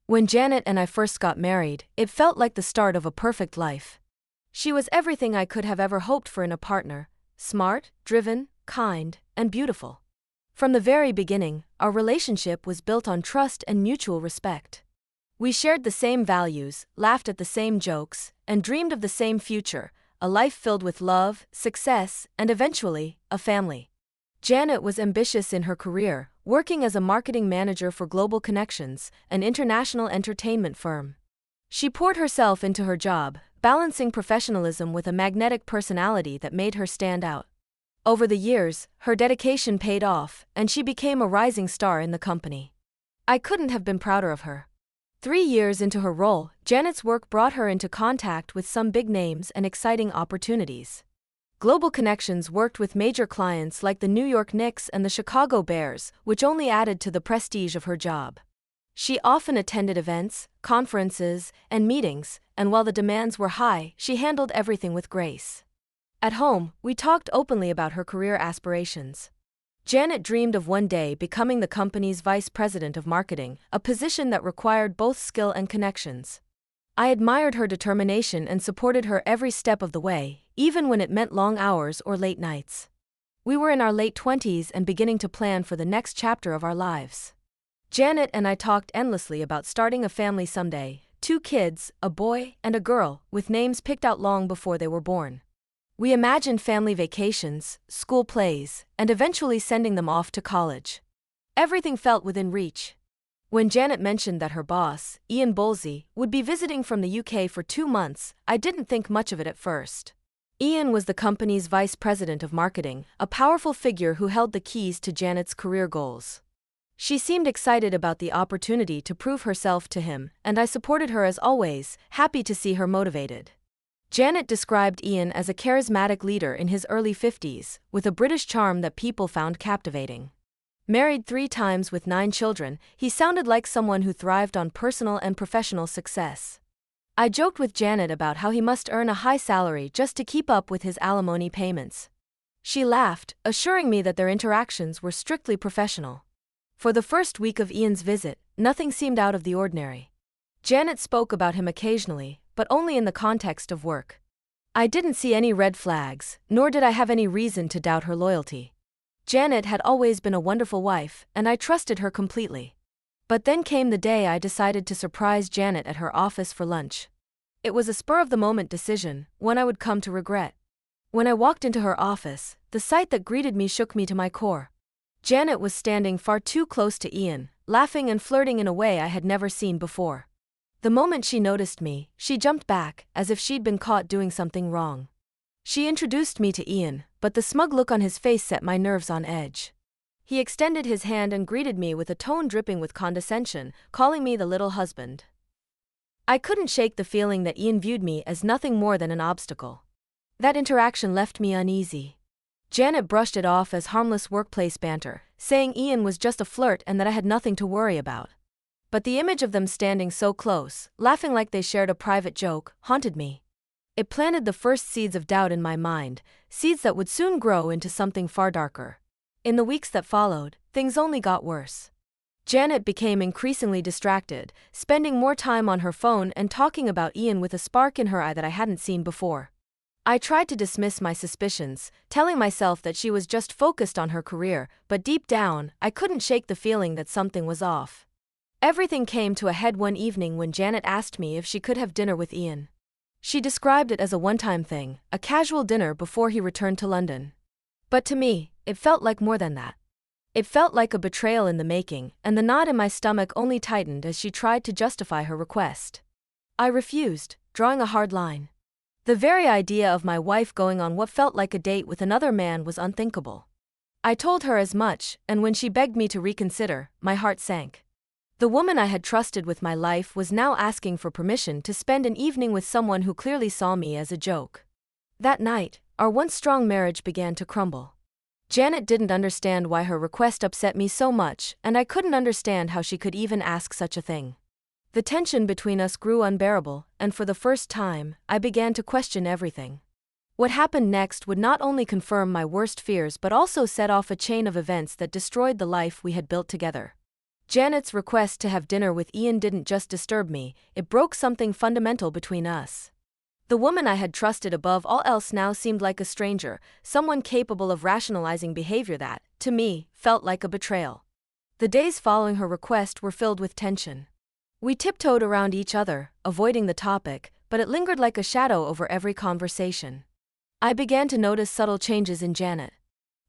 When Janet and I first got married, it felt like the start of a perfect life. She was everything I could have ever hoped for in a partner: smart, driven, kind, and beautiful. From the very beginning, our relationship was built on trust and mutual respect. We shared the same values, laughed at the same jokes, and dreamed of the same future: a life filled with love, success, and eventually, a family. Janet was ambitious in her career, working as a marketing manager for Global Connections, an international entertainment firm. She poured herself into her job, balancing professionalism with a magnetic personality that made her stand out. Over the years, her dedication paid off, and she became a rising star in the company. I couldn't have been prouder of her. 3 years into her role, Janet's work brought her into contact with some big names and exciting opportunities. Global Connections worked with major clients like the New York Knicks and the Chicago Bears, which only added to the prestige of her job. She often attended events, conferences, and meetings, and while the demands were high, she handled everything with grace. At home, we talked openly about her career aspirations. Janet dreamed of one day becoming the company's vice president of marketing, a position that required both skill and connections. I admired her determination and supported her every step of the way, even when it meant long hours or late nights. We were in our late 20s and beginning to plan for the next chapter of our lives. Janet and I talked endlessly about starting a family someday: 2 kids, a boy and a girl, with names picked out long before they were born. We imagined family vacations, school plays, and eventually sending them off to college. Everything felt within reach. When Janet mentioned that her boss, Ian Bolsey, would be visiting from the UK for 2 months, I didn't think much of it at first. Ian was the company's vice president of marketing, a powerful figure who held the keys to Janet's career goals. She seemed excited about the opportunity to prove herself to him, and I supported her as always, happy to see her motivated. Janet described Ian as a charismatic leader in his early 50s, with a British charm that people found captivating. Married 3 times with 9 children, he sounded like someone who thrived on personal and professional success. I joked with Janet about how he must earn a high salary just to keep up with his alimony payments. She laughed, assuring me that their interactions were strictly professional. For the first week of Ian's visit, nothing seemed out of the ordinary. Janet spoke about him occasionally, but only in the context of work. I didn't see any red flags, nor did I have any reason to doubt her loyalty. Janet had always been a wonderful wife, and I trusted her completely. But then came the day I decided to surprise Janet at her office for lunch. It was a spur-of-the-moment decision, one I would come to regret. When I walked into her office, the sight that greeted me shook me to my core. Janet was standing far too close to Ian, laughing and flirting in a way I had never seen before. The moment she noticed me, she jumped back, as if she'd been caught doing something wrong. She introduced me to Ian, but the smug look on his face set my nerves on edge. He extended his hand and greeted me with a tone dripping with condescension, calling me the little husband. I couldn't shake the feeling that Ian viewed me as nothing more than an obstacle. That interaction left me uneasy. Janet brushed it off as harmless workplace banter, saying Ian was just a flirt and that I had nothing to worry about. But the image of them standing so close, laughing like they shared a private joke, haunted me. It planted the first seeds of doubt in my mind, seeds that would soon grow into something far darker. In the weeks that followed, things only got worse. Janet became increasingly distracted, spending more time on her phone and talking about Ian with a spark in her eye that I hadn't seen before. I tried to dismiss my suspicions, telling myself that she was just focused on her career, but deep down, I couldn't shake the feeling that something was off. Everything came to a head one evening when Janet asked me if she could have dinner with Ian. She described it as a one-time thing, a casual dinner before he returned to London. But to me, it felt like more than that. It felt like a betrayal in the making, and the knot in my stomach only tightened as she tried to justify her request. I refused, drawing a hard line. The very idea of my wife going on what felt like a date with another man was unthinkable. I told her as much, and when she begged me to reconsider, my heart sank. The woman I had trusted with my life was now asking for permission to spend an evening with someone who clearly saw me as a joke. That night, our once strong marriage began to crumble. Janet didn't understand why her request upset me so much, and I couldn't understand how she could even ask such a thing. The tension between us grew unbearable, and for the first time, I began to question everything. What happened next would not only confirm my worst fears but also set off a chain of events that destroyed the life we had built together. Janet's request to have dinner with Ian didn't just disturb me, it broke something fundamental between us. The woman I had trusted above all else now seemed like a stranger, someone capable of rationalizing behavior that, to me, felt like a betrayal. The days following her request were filled with tension. We tiptoed around each other, avoiding the topic, but it lingered like a shadow over every conversation. I began to notice subtle changes in Janet.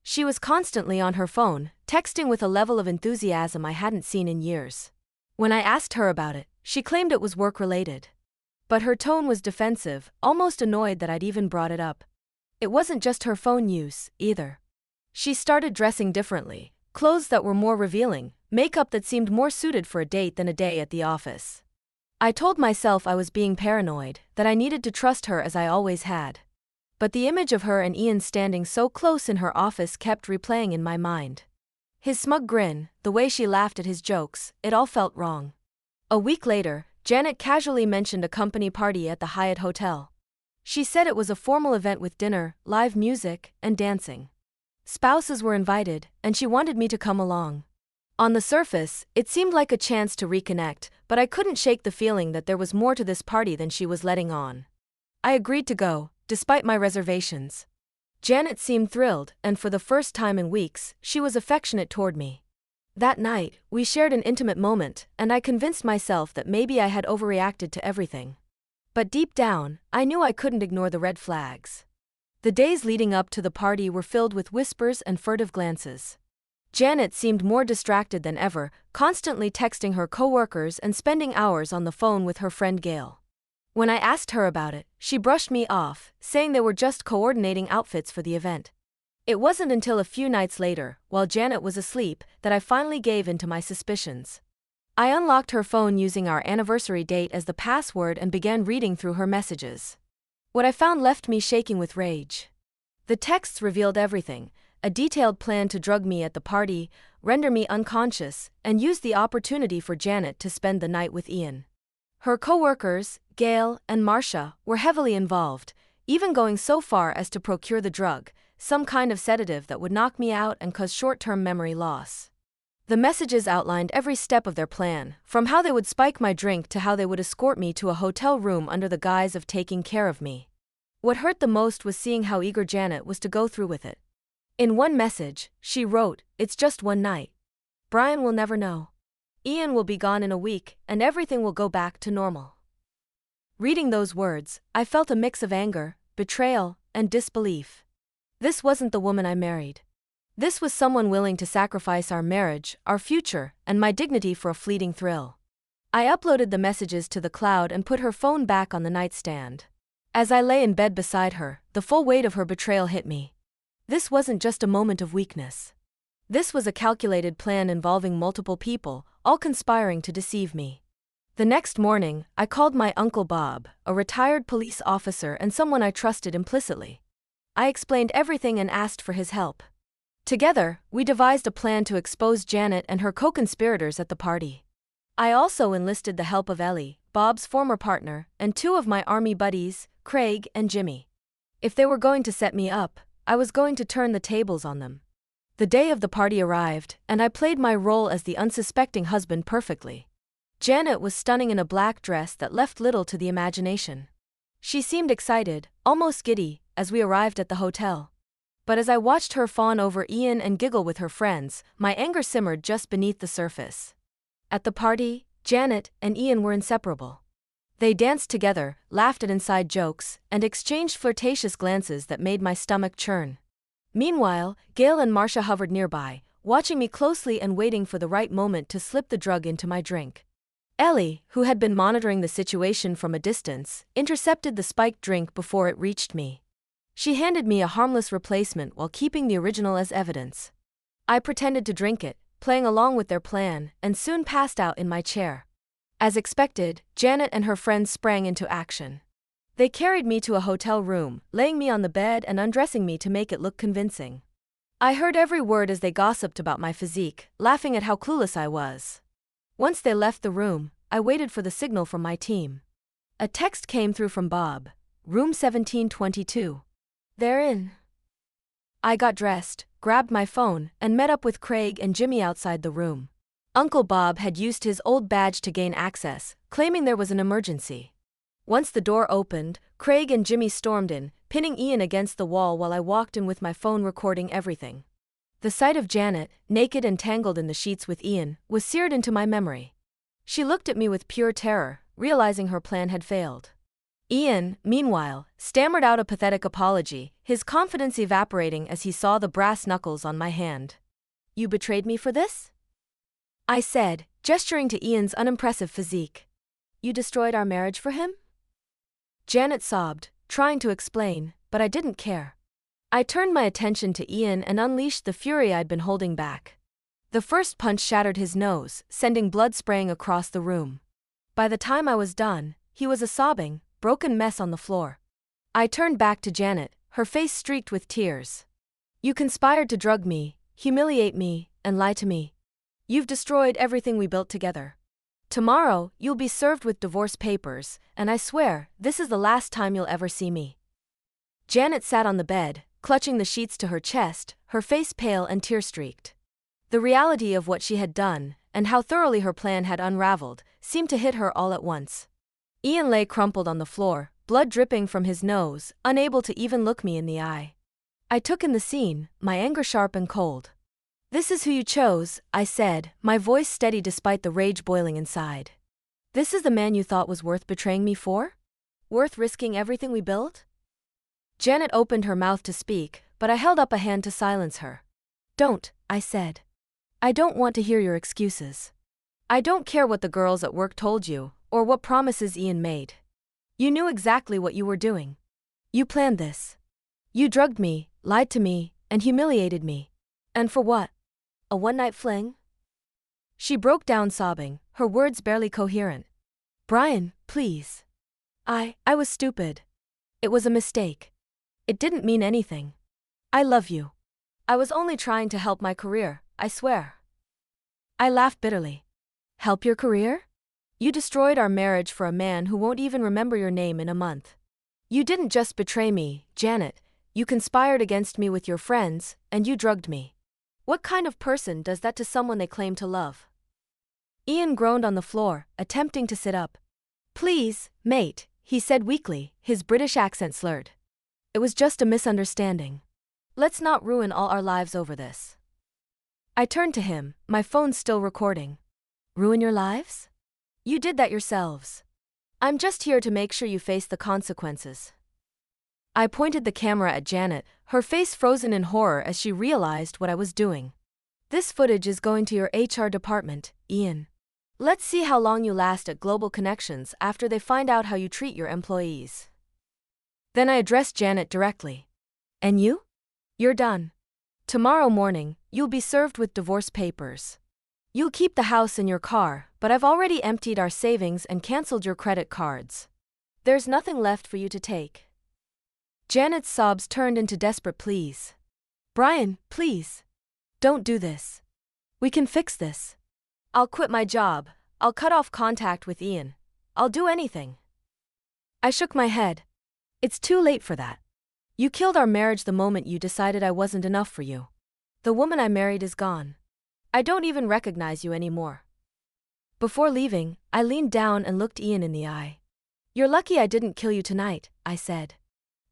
She was constantly on her phone, texting with a level of enthusiasm I hadn't seen in years. When I asked her about it, she claimed it was work-related. But her tone was defensive, almost annoyed that I'd even brought it up. It wasn't just her phone use, either. She started dressing differently, clothes that were more revealing, makeup that seemed more suited for a date than a day at the office. I told myself I was being paranoid, that I needed to trust her as I always had. But the image of her and Ian standing so close in her office kept replaying in my mind. His smug grin, the way she laughed at his jokes, it all felt wrong. A week later, Janet casually mentioned a company party at the Hyatt Hotel. She said it was a formal event with dinner, live music, and dancing. Spouses were invited, and she wanted me to come along. On the surface, it seemed like a chance to reconnect, but I couldn't shake the feeling that there was more to this party than she was letting on. I agreed to go, despite my reservations. Janet seemed thrilled, and for the first time in weeks, she was affectionate toward me. That night, we shared an intimate moment, and I convinced myself that maybe I had overreacted to everything. But deep down, I knew I couldn't ignore the red flags. The days leading up to the party were filled with whispers and furtive glances. Janet seemed more distracted than ever, constantly texting her coworkers and spending hours on the phone with her friend Gail. When I asked her about it, she brushed me off, saying they were just coordinating outfits for the event. It wasn't until a few nights later, while Janet was asleep, that I finally gave in to my suspicions. I unlocked her phone using our anniversary date as the password and began reading through her messages. What I found left me shaking with rage. The texts revealed everything: a detailed plan to drug me at the party, render me unconscious, and use the opportunity for Janet to spend the night with Ian. Her co-workers, Gail and Marcia, were heavily involved, even going so far as to procure the drug, some kind of sedative that would knock me out and cause short-term memory loss. The messages outlined every step of their plan, from how they would spike my drink to how they would escort me to a hotel room under the guise of taking care of me. What hurt the most was seeing how eager Janet was to go through with it. In one message, she wrote, "It's just one night. Brian will never know. Ian will be gone in a week, and everything will go back to normal." Reading those words, I felt a mix of anger, betrayal, and disbelief. This wasn't the woman I married. This was someone willing to sacrifice our marriage, our future, and my dignity for a fleeting thrill. I uploaded the messages to the cloud and put her phone back on the nightstand. As I lay in bed beside her, the full weight of her betrayal hit me. This wasn't just a moment of weakness. This was a calculated plan involving multiple people, all conspiring to deceive me. The next morning, I called my Uncle Bob, a retired police officer and someone I trusted implicitly. I explained everything and asked for his help. Together, we devised a plan to expose Janet and her co-conspirators at the party. I also enlisted the help of Ellie, Bob's former partner, and two of my army buddies, Craig and Jimmy. If they were going to set me up, I was going to turn the tables on them. The day of the party arrived, and I played my role as the unsuspecting husband perfectly. Janet was stunning in a black dress that left little to the imagination. She seemed excited, almost giddy, as we arrived at the hotel. But as I watched her fawn over Ian and giggle with her friends, my anger simmered just beneath the surface. At the party, Janet and Ian were inseparable. They danced together, laughed at inside jokes, and exchanged flirtatious glances that made my stomach churn. Meanwhile, Gail and Marcia hovered nearby, watching me closely and waiting for the right moment to slip the drug into my drink. Ellie, who had been monitoring the situation from a distance, intercepted the spiked drink before it reached me. She handed me a harmless replacement while keeping the original as evidence. I pretended to drink it, playing along with their plan, and soon passed out in my chair. As expected, Janet and her friends sprang into action. They carried me to a hotel room, laying me on the bed and undressing me to make it look convincing. I heard every word as they gossiped about my physique, laughing at how clueless I was. Once they left the room, I waited for the signal from my team. A text came through from Bob. "Room 1722. They're in." I got dressed, grabbed my phone, and met up with Craig and Jimmy outside the room. Uncle Bob had used his old badge to gain access, claiming there was an emergency. Once the door opened, Craig and Jimmy stormed in, pinning Ian against the wall while I walked in with my phone recording everything. The sight of Janet, naked and tangled in the sheets with Ian, was seared into my memory. She looked at me with pure terror, realizing her plan had failed. Ian, meanwhile, stammered out a pathetic apology, his confidence evaporating as he saw the brass knuckles on my hand. "You betrayed me for this?" I said, gesturing to Ian's unimpressive physique. "You destroyed our marriage for him?" Janet sobbed, trying to explain, but I didn't care. I turned my attention to Ian and unleashed the fury I'd been holding back. The first punch shattered his nose, sending blood spraying across the room. By the time I was done, he was a sobbing, broken mess on the floor. I turned back to Janet, her face streaked with tears. "You conspired to drug me, humiliate me, and lie to me. You've destroyed everything we built together. Tomorrow, you'll be served with divorce papers, and I swear, this is the last time you'll ever see me." Janet sat on the bed, clutching the sheets to her chest, her face pale and tear-streaked. The reality of what she had done, and how thoroughly her plan had unraveled, seemed to hit her all at once. Ian lay crumpled on the floor, blood dripping from his nose, unable to even look me in the eye. I took in the scene, my anger sharp and cold. "This is who you chose," I said, my voice steady despite the rage boiling inside. "This is the man you thought was worth betraying me for? Worth risking everything we built?" Janet opened her mouth to speak, but I held up a hand to silence her. "Don't," I said. "I don't want to hear your excuses. I don't care what the girls at work told you, or what promises Ian made. You knew exactly what you were doing. You planned this. You drugged me, lied to me, and humiliated me. And for what? A one-night fling?" She broke down sobbing, her words barely coherent. "Brian, please. I was stupid. It was a mistake. It didn't mean anything. I love you. I was only trying to help my career, I swear." I laughed bitterly. "Help your career? You destroyed our marriage for a man who won't even remember your name in a month. You didn't just betray me, Janet, you conspired against me with your friends, and you drugged me. What kind of person does that to someone they claim to love?" Ian groaned on the floor, attempting to sit up. "Please, mate," he said weakly, his British accent slurred. "It was just a misunderstanding. Let's not ruin all our lives over this." I turned to him, my phone still recording. "Ruin your lives? You did that yourselves. I'm just here to make sure you face the consequences." I pointed the camera at Janet, her face frozen in horror as she realized what I was doing. "This footage is going to your HR department, Ian. Let's see how long you last at Global Connections after they find out how you treat your employees." Then I addressed Janet directly. "And you? You're done. Tomorrow morning, you'll be served with divorce papers. You'll keep the house and your car, but I've already emptied our savings and canceled your credit cards. There's nothing left for you to take." Janet's sobs turned into desperate pleas. "Brian, please. Don't do this. We can fix this. I'll quit my job, I'll cut off contact with Ian. I'll do anything." I shook my head. "It's too late for that. You killed our marriage the moment you decided I wasn't enough for you. The woman I married is gone. I don't even recognize you anymore." Before leaving, I leaned down and looked Ian in the eye. "You're lucky I didn't kill you tonight," I said.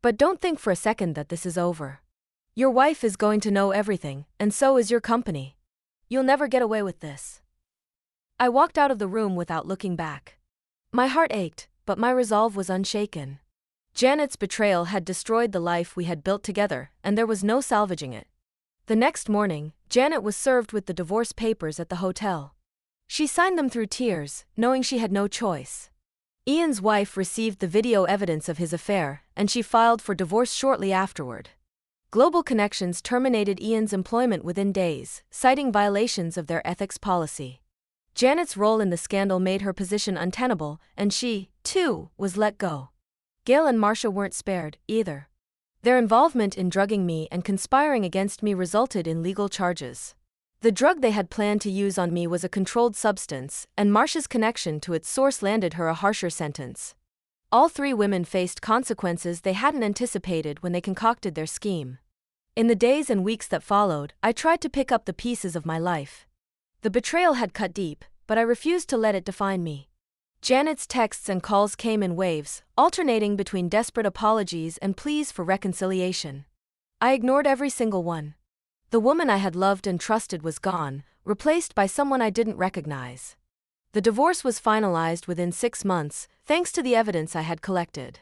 "But don't think for a second that this is over. Your wife is going to know everything, and so is your company. You'll never get away with this." I walked out of the room without looking back. My heart ached, but my resolve was unshaken. Janet's betrayal had destroyed the life we had built together, and there was no salvaging it. The next morning, Janet was served with the divorce papers at the hotel. She signed them through tears, knowing she had no choice. Ian's wife received the video evidence of his affair, and she filed for divorce shortly afterward. Global Connections terminated Ian's employment within days, citing violations of their ethics policy. Janet's role in the scandal made her position untenable, and she, too, was let go. Gail and Marcia weren't spared, either. Their involvement in drugging me and conspiring against me resulted in legal charges. The drug they had planned to use on me was a controlled substance, and Marcia's connection to its source landed her a harsher sentence. All three women faced consequences they hadn't anticipated when they concocted their scheme. In the days and weeks that followed, I tried to pick up the pieces of my life. The betrayal had cut deep, but I refused to let it define me. Janet's texts and calls came in waves, alternating between desperate apologies and pleas for reconciliation. I ignored every single one. The woman I had loved and trusted was gone, replaced by someone I didn't recognize. The divorce was finalized within 6 months, thanks to the evidence I had collected.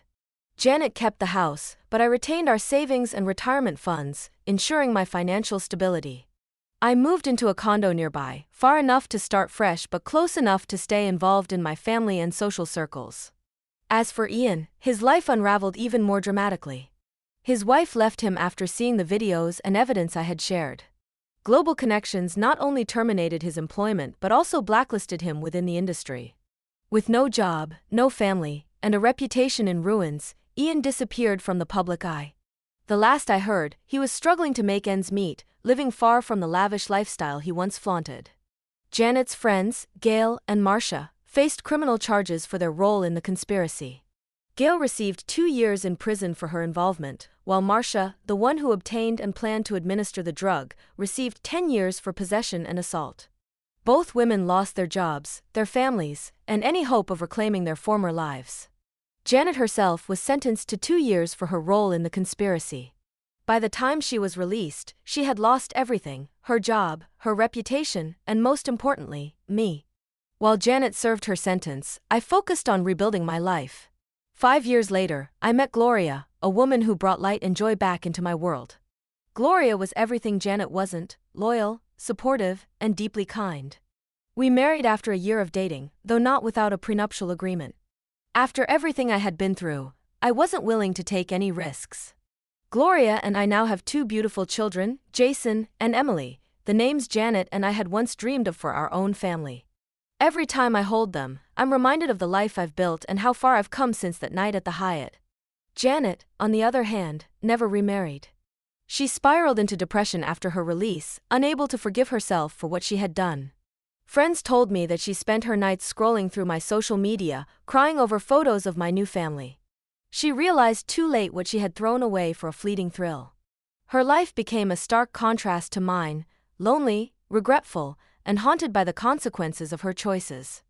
Janet kept the house, but I retained our savings and retirement funds, ensuring my financial stability. I moved into a condo nearby, far enough to start fresh but close enough to stay involved in my family and social circles. As for Ian, his life unraveled even more dramatically. His wife left him after seeing the videos and evidence I had shared. Global Connections not only terminated his employment but also blacklisted him within the industry. With no job, no family, and a reputation in ruins, Ian disappeared from the public eye. The last I heard, he was struggling to make ends meet, living far from the lavish lifestyle he once flaunted. Janet's friends, Gail and Marcia, faced criminal charges for their role in the conspiracy. Gail received 2 years in prison for her involvement, while Marcia, the one who obtained and planned to administer the drug, received 10 years for possession and assault. Both women lost their jobs, their families, and any hope of reclaiming their former lives. Janet herself was sentenced to 2 years for her role in the conspiracy. By the time she was released, she had lost everything: her job, her reputation, and most importantly, me. While Janet served her sentence, I focused on rebuilding my life. 5 years later, I met Gloria, a woman who brought light and joy back into my world. Gloria was everything Janet wasn't: loyal, supportive, and deeply kind. We married after a year of dating, though not without a prenuptial agreement. After everything I had been through, I wasn't willing to take any risks. Gloria and I now have 2 beautiful children, Jason and Emily, the names Janet and I had once dreamed of for our own family. Every time I hold them, I'm reminded of the life I've built and how far I've come since that night at the Hyatt. Janet, on the other hand, never remarried. She spiraled into depression after her release, unable to forgive herself for what she had done. Friends told me that she spent her nights scrolling through my social media, crying over photos of my new family. She realized too late what she had thrown away for a fleeting thrill. Her life became a stark contrast to mine, lonely, regretful, and haunted by the consequences of her choices.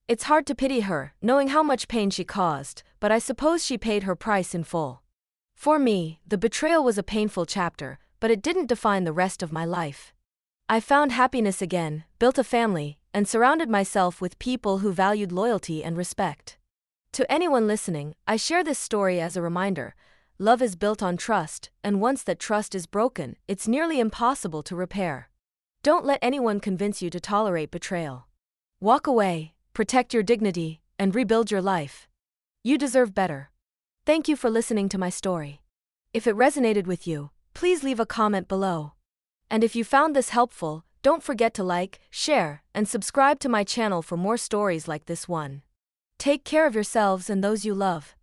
It's hard to pity her, knowing how much pain she caused, but I suppose she paid her price in full. For me, the betrayal was a painful chapter, but it didn't define the rest of my life. I found happiness again, built a family, and surrounded myself with people who valued loyalty and respect. To anyone listening, I share this story as a reminder: love is built on trust, and once that trust is broken, it's nearly impossible to repair. Don't let anyone convince you to tolerate betrayal. Walk away, protect your dignity, and rebuild your life. You deserve better. Thank you for listening to my story. If it resonated with you, please leave a comment below. And if you found this helpful, don't forget to like, share, and subscribe to my channel for more stories like this one. Take care of yourselves and those you love.